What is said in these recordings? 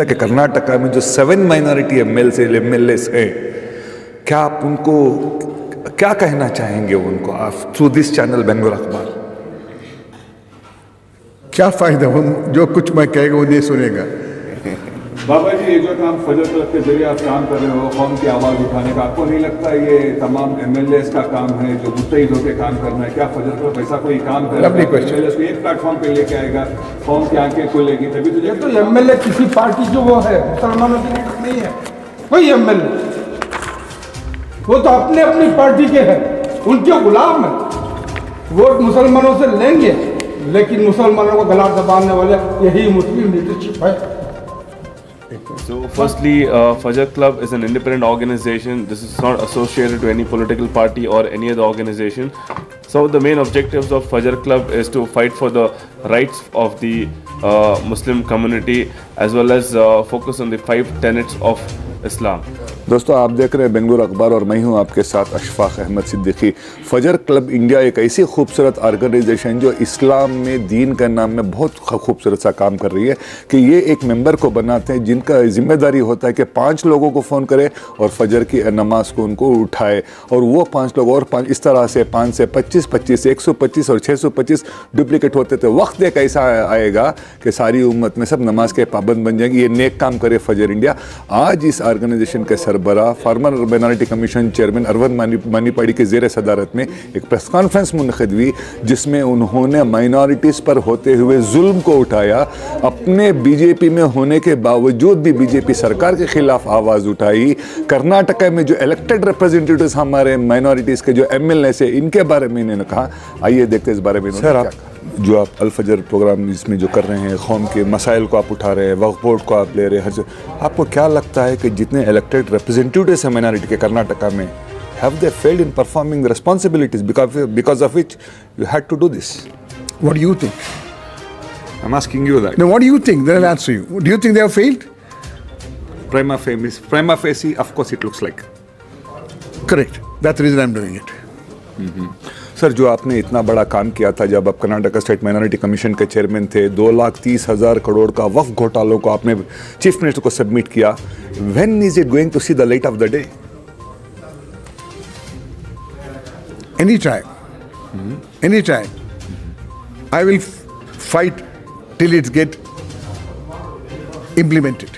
कि कर्नाटका में जो 7 माइनॉरिटी एमएलएस हैं, क्या आप उनको क्या कहना चाहेंगे उनको आप थ्रू दिस चैनल बेंगलुरु अखबार? क्या फायदा, हम जो कुछ मैं कहेगा वो नहीं सुनेगा। बाबा जी, ये जो काम फजर क्लब के जरिए आप काम कर रहे हो, कौम की आवाज़ उठाने का, आपको नहीं लगता ये तमाम एमएलएस का काम है जो मुस्तैद होकर काम करना है? क्या फजर क्लब ऐसा कोई काम करेगा एमएलएस को एक प्लेटफॉर्म पे लेके आएगा, कौम की आंखें खुलेगी तभी तो? ये तो एमएलए किसी पार्टी जो वो है मुसलमानों की लीडर नहीं है कोई एमएलए, वो तो अपने अपनी पार्टी के हैं, उनके गुलाम है। वोट मुसलमानों से लेंगे लेकिन मुसलमानों को गला दबाने वाले यही मुस्लिम लीडरशिप है। So firstly, Fajr Club is an independent organization. This is not associated to any political party or any other organization. So the main objectives of Fajr Club is to fight for the rights of the Muslim community as well as focus on the 5 tenets of Islam. दोस्तों, आप देख रहे हैं बेंगलुरु अखबार और मैं हूं आपके साथ अशफाक अहमद सिद्दीकी। फजर क्लब इंडिया एक ऐसी खूबसूरत ऑर्गेनाइजेशन जो इस्लाम में दीन का नाम में बहुत खूबसूरत सा काम कर रही है कि ये एक मेंबर को बनाते हैं जिनका जिम्मेदारी होता है कि 5 लोगों को फ़ोन करे और फजर की नमाज को उनको उठाए, और वो 5 लोग और 5 इस तरह से 5 से 25, 25 से 125 और 625 डुप्लीकेट होते थे। वक्त एक ऐसा आएगा कि सारी उम्मत में सब नमाज के पाबंद बन जाएंगे। ये नेक काम करे फजर इंडिया। आज इस ऑर्गेनाइजेशन के सरबराह former minority commission chairman Arvind Manipadi के ज़ेर सदारत में एक प्रेस कॉन्फ्रेंस मुनक़िद हुई जिसमें उन्होंने माइनॉरिटीज़ पर होते हुए जुल्म को उठाया। अपने बीजेपी में होने के बावजूद भी बीजेपी सरकार के खिलाफ आवाज़ उठाई। कर्नाटका में जो इलेक्टेड रिप्रेजेंटेटिव्स हमारे माइनॉरिटीज़ के जो एमएलए से, इनके बारे में इन्होंने कहा। आइए देखते हैं इस बारे में। सर, आप जो आप अल-फजर प्रोग्राम इसमें जो कर रहे हैं, कौम के मसाइल को आप उठा रहे हैं, वक्फ बोर्ड को आप ले रहे हैं, आपको क्या लगता है कि जितने इलेक्टेड रिप्रेजेंटेटिव्स हैं माइनॉरिटी के कर्नाटका में, have they failed in performing the responsibilities because of which you had to do this? What do you think? I'm asking you that. No, what do you think? Then I'll answer you. Do you think they have failed? Prima facie, of course it looks like. Correct. That's the reason I'm doing it. Sir, जो आपने इतना बड़ा काम किया था जब आप Karnataka state minority commission के चेयरमैन थे, 2,30,000 करोड़ का वक्फ घोटालों को आपने चीफ मिनिस्टर को सबमिट किया, when is it going to see the light of the day? Anytime. I will fight till it get implemented.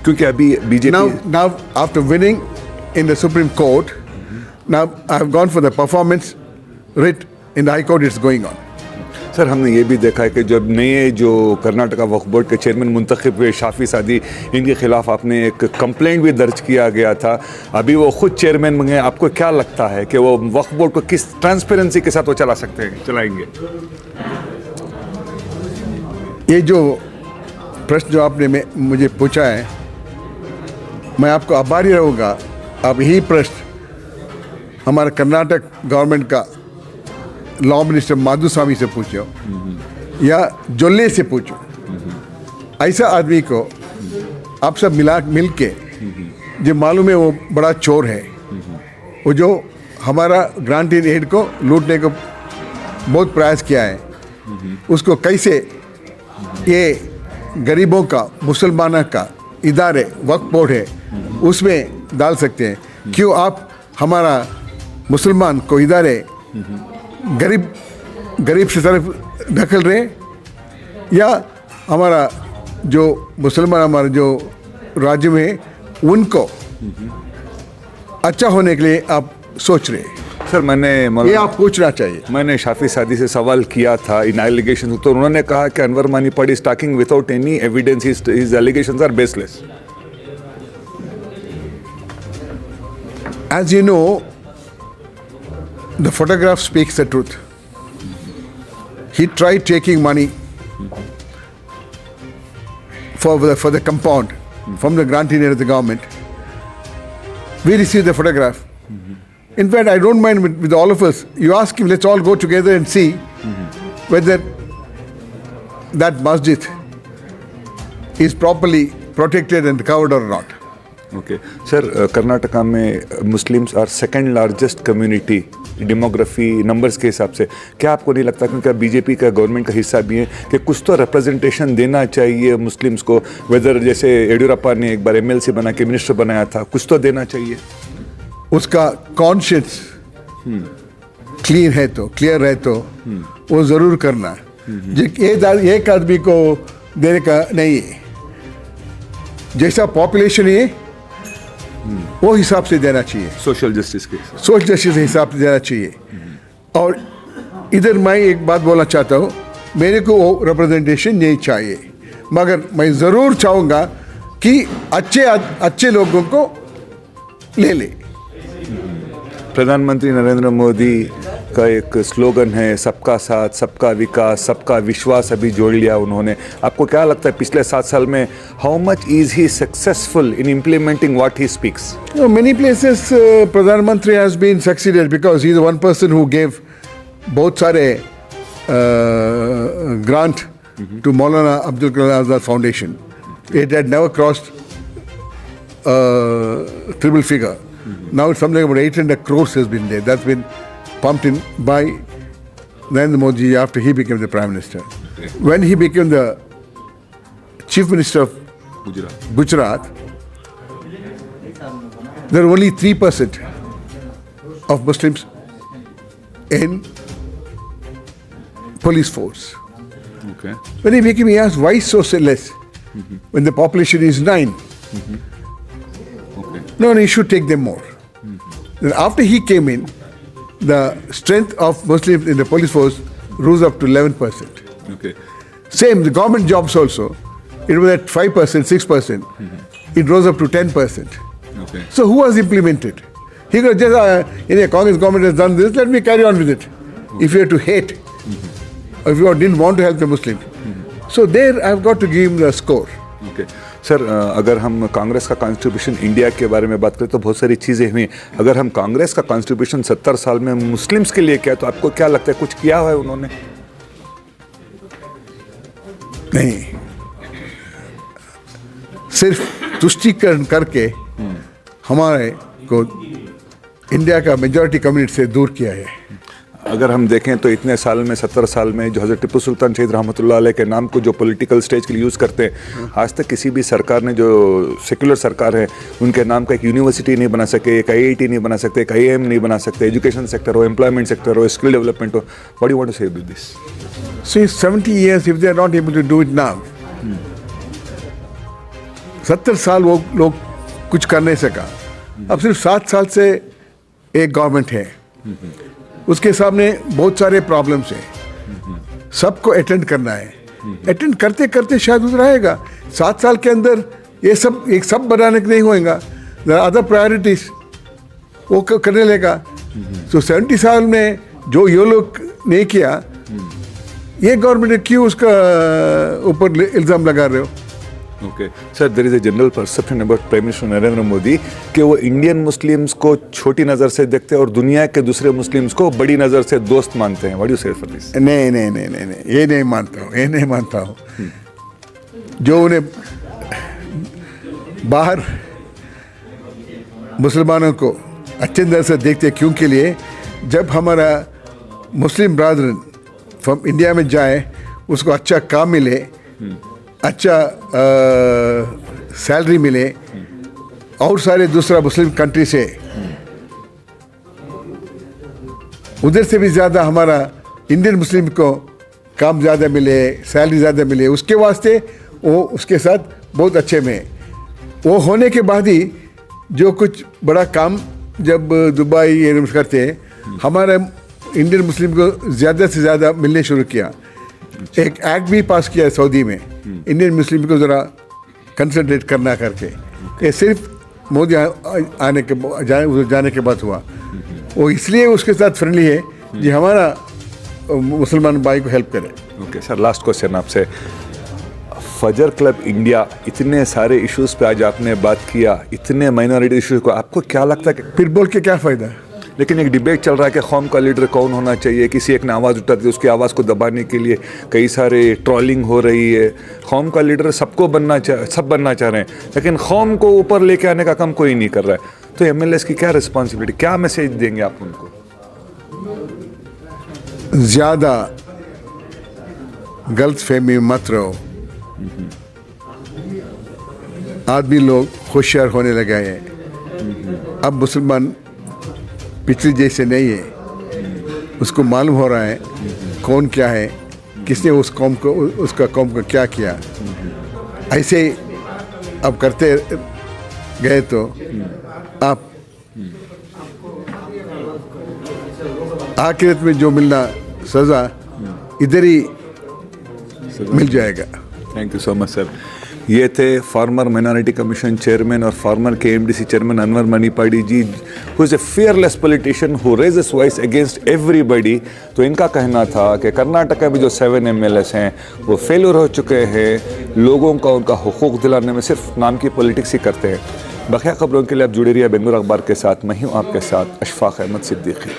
क्योंकि अभी BJP Now after winning in the Supreme Court, now I have gone for the performance writ in the High Court. It's going on. Sir, हमने ये भी देखा है कि जब नए जो कर्नाटका वक्फ बोर्ड के चेयरमैन मुंतखब हुए शाफी सादी, इनके खिलाफ आपने एक कंप्लेंट भी दर्ज किया गया था। अभी वो खुद चेयरमैन बने। आपको क्या लगता है कि वो वक्फ बोर्ड को किस ट्रांसपेरेंसी के साथ वो चला सकते हैं, चलाएंगे? ये जो प्रश्न जो आपने मुझे पूछा है, मैं आपको आभारी रहूँगा। आप यही प्रश्न हमारे कर्नाटक गवर्नमेंट का लॉ मिनिस्टर माधुस्वामी से पूछो या जोल्ले से पूछो। ऐसा आदमी को आप सब मिल के जो मालूम है वो बड़ा चोर है, वो जो हमारा ग्रांट इन एड को लूटने को बहुत प्रयास किया है, उसको कैसे ये गरीबों का, मुसलमानों का इदारे वक्फ बोर्ड है उसमें डाल सकते हैं? क्यों आप हमारा मुसलमान को इदारे गरीब से तरफ ढकल रहे, या हमारा जो मुसलमान हमारे जो राज्य में उनको अच्छा होने के लिए आप सोच रहे? सर, ये आप पूछना चाहिए। मैंने शाफी सादी से सवाल किया था इन एलिगेशन, तो उन्होंने कहा कि Anwar Manipadi is talking without any evidence, his allegations are baseless. As you know, the photograph speaks the truth. He tried taking money for the compound from the grantee of the government. We received the photograph. In fact, I don't mind with all of us. You ask him, let's all go together and see whether that masjid is properly protected and covered or not. Okay sir, Karnataka में Muslims are second largest community demography numbers के हिसाब से। क्या आपको नहीं लगता, क्योंकि आप बीजेपी का गवर्नमेंट का हिस्सा भी है, कि कुछ तो रिप्रेजेंटेशन देना चाहिए मुस्लिम्स को? वेदर जैसे येडियुरप्पा ने एक बार एमएलसी बना के मिनिस्टर बनाया था, कुछ तो देना चाहिए। उसका कॉन्शियस क्लीन है तो, क्लियर है तो वो जरूर करना। एक आदमी को देने का नहीं है, जैसा पॉपुलेशन है वो हिसाब से देना चाहिए, सोशल जस्टिस के सोशल जस्टिस के हिसाब से देना चाहिए। और इधर मैं एक बात बोलना चाहता हूँ, मेरे को वो रिप्रेजेंटेशन नहीं चाहिए, मगर मैं ज़रूर चाहूँगा कि अच्छे लोगों को ले ले। प्रधानमंत्री नरेंद्र मोदी का एक स्लोगन है, सबका साथ, सबका विकास, सबका विश्वास, अभी जोड़ लिया उन्होंने। आपको क्या लगता है पिछले 7 साल में how much is he successful in implementing what he speaks? Many places प्रधानमंत्री has been succeeded because he is the one person who gave बहुत सारे grant to Maulana Abdul Kalam Azad Foundation. It had never crossed triple figure. Now it's something about 800 crores has been there. That's been pumped in by Narendra Modi after he became the Prime Minister. When he became the Chief Minister of Gujarat, there are only 3% of Muslims in police force. Okay. When he became, he asked, why so less? When the population is 9. Okay. No, he should take them more. Then after he came in, the strength of Muslims in the police force rose up to 11%. Okay. Same, the government jobs also, it was at 5%, 6%. It rose up to 10%. Okay. So who has implemented? He could just, the Congress government has done this, let me carry on with it. If you have to hate, or if you didn't want to help the Muslims. So there I've got to give him the score. Okay sir, अगर हम कांग्रेस का constitution India के बारे में बात करें तो बहुत सारी चीज़ें हुई। अगर हम कांग्रेस का कॉन्स्टिट्यूशन 70 साल में मुस्लिम्स के लिए किया, तो आपको क्या लगता है कुछ किया हुआ है उन्होंने? नहीं, सिर्फ तुष्टीकरण करके हमारे को इंडिया का मेजॉरिटी कम्युनिटी से दूर किया है। अगर हम देखें तो इतने साल में, 70 साल में, जो हज़रत टिप्पू सुल्तान शहीद रहमतुल्लाह अलैह के नाम को जो पॉलिटिकल स्टेज के लिए यूज़ करते हैं, आज तक किसी भी सरकार ने, जो सेकुलर सरकार है, उनके नाम का एक यूनिवर्सिटी नहीं बना सके, एक IIT नहीं बना सकते, एक IIM नहीं बना सकते, एजुकेशन सेक्टर हो, एम्प्लॉयमेंट सेक्टर हो, स्किल डेवलपमेंट हो। व्हाट यू वांट टू से with this? Since 70 years, if they are not able to do it now, 70 साल वो लोग कुछ कर नहीं सका। अब सिर्फ 7 साल से एक गवर्नमेंट है, उसके सामने बहुत सारे प्रॉब्लम्स हैं, सबको अटेंड करना है। अटेंड करते करते शायद उधर आएगा। 7 साल के अंदर ये सब एक सब बनाने के नहीं होएगा, अदर प्रायोरिटीज वो करने लेगा। तो 70 साल में जो ये लोग नहीं किया, ये गवर्नमेंट ने क्यों उसका ऊपर इल्ज़ाम लगा रहे हो? Okay sir, there is a general perception about prime minister Narendra Modi कि वो इंडियन मुस्लिम्स को छोटी नज़र से देखते हैं और दुनिया के दूसरे मुस्लिम्स को बड़ी नज़र से दोस्त मानते हैं। व्हाट डू यू से फॉर दिस? नहीं, ये नहीं मानता हूँ, जो उन्हें बाहर मुसलमानों को अच्छे नज़र से देखते क्यों के लिए, जब हमारा मुस्लिम ब्रादरन फ्रॉम इंडिया में जाए, उसको अच्छा काम मिले, अच्छा सैलरी मिले, और सारे दूसरा मुस्लिम कंट्री से उधर से भी ज़्यादा हमारा इंडियन मुस्लिम को काम ज़्यादा मिले, सैलरी ज़्यादा मिले, उसके वास्ते वो उसके साथ बहुत अच्छे में। वो होने के बाद ही जो कुछ बड़ा काम जब दुबई ये करते हैं, हमारा इंडियन मुस्लिम को ज़्यादा से ज़्यादा मिलने शुरू किया। एक एक्ट भी पास किया सऊदी में, इंडियन मुस्लिम को ज़रा कंसंट्रेट करना करके। ये सिर्फ मोदी जाने के बाद हुआ। वो इसलिए उसके साथ फ्रेंडली है कि हमारा मुसलमान भाई को हेल्प करे। ओके सर, लास्ट क्वेश्चन आपसे। फजर क्लब इंडिया, इतने सारे इश्यूज़ पे आज आपने बात किया, इतने माइनॉरिटी इश्यूज़ को, आपको क्या लगता है कि फिर बोल के क्या फ़ायदा? लेकिन एक डिबेट चल रहा है कि कौम का लीडर कौन होना चाहिए। किसी एक ने आवाज़ उठाती है, उसकी आवाज़ को दबाने के लिए कई सारे ट्रोलिंग हो रही है। कौम का लीडर सब बनना चाह रहे हैं, लेकिन कौम को ऊपर लेके आने का काम कोई नहीं कर रहा है। तो एमएलएस की क्या रिस्पॉन्सिबिलिटी, क्या मैसेज देंगे आप उनको? ज़्यादा गलत फहमी में मत रहो। आदमी लोग होशियार होने लगे हैं। अब मुसलमान पिछले जैसे नहीं है, उसको मालूम हो रहा है कौन क्या है, किसने उस कौम को, उसका कौम को क्या किया। ऐसे ही अब करते गए तो आप आखिरत में जो मिलना सज़ा इधर ही मिल जाएगा। Thank you so much sir. ये थे फॉर्मर माइनॉरिटी कमीशन चेयरमैन और former KMDC chairman Anwar Manipadi ji, who is a fearless politician who raises voice against everybody. तो इनका कहना था कि कर्नाटका में जो 7 MLAs हैं वो फेलियर हो चुके हैं, लोगों का उनका हुकूक दिलाने में सिर्फ नाम की पॉलिटिक्स ही करते हैं। बकिया खबरों के लिए आप जुड़े रहिए बेंगलुरु अखबार के साथ। मैं हूँ आपके साथ अशफाक अहमद सिद्दीकी।